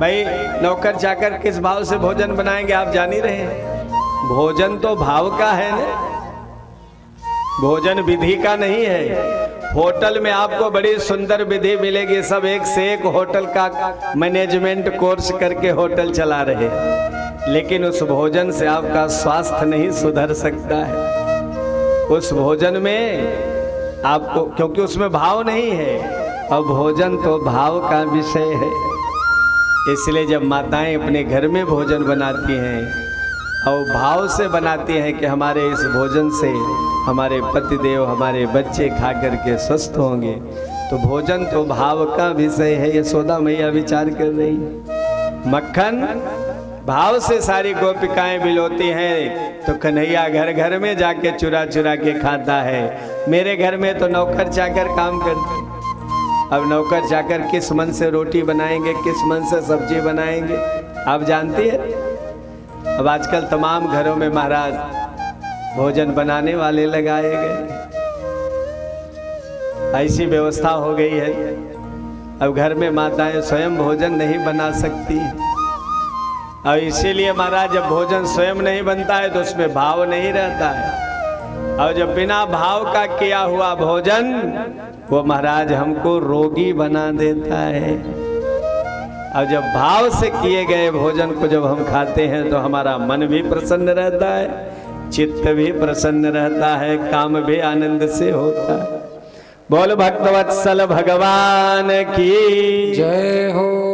भाई नौकर चाकर किस भाव से भोजन बनाएंगे आप जान ही रहे हैं। भोजन तो भाव का है ना, भोजन विधि का नहीं है। होटल में आपको बड़ी सुंदर विधि मिलेगी, सब एक से एक होटल का मैनेजमेंट कोर्स करके होटल चला रहे, लेकिन उस भोजन से आपका स्वास्थ्य नहीं सुधर सकता है। उस भोजन में आपको, क्योंकि उसमें भाव नहीं है, और भोजन तो भाव का विषय है। इसलिए जब माताएं अपने घर में भोजन बनाती हैं और भाव से बनाती हैं कि हमारे इस भोजन से हमारे पतिदेव हमारे बच्चे खा करके स्वस्थ होंगे, तो भोजन तो भाव का विषय है। यशोदा मैया विचार कर रही है। मक्खन भाव से सारी गोपिकाएं बिलोती हैं, तो कन्हैया घर घर में जाके चुरा चुरा के खाता है। मेरे घर में तो नौकर चाकर काम करते, अब नौकर चाकर किस मन से रोटी बनाएंगे, किस मन से सब्जी बनाएंगे, आप जानती है। अब आजकल तमाम घरों में महाराज भोजन बनाने वाले लगाए गए, ऐसी व्यवस्था हो गई है। अब घर में माताएं स्वयं भोजन नहीं बना सकती, और इसीलिए महाराज जब भोजन स्वयं नहीं बनता है तो उसमें भाव नहीं रहता है, और जब बिना भाव का किया हुआ भोजन वो महाराज हमको रोगी बना देता है। और जब भाव से किए गए भोजन को जब हम खाते हैं तो हमारा मन भी प्रसन्न रहता है, चित्त भी प्रसन्न रहता है, काम भी आनंद से होता है। बोल भक्तवत्सल भगवान की जय हो।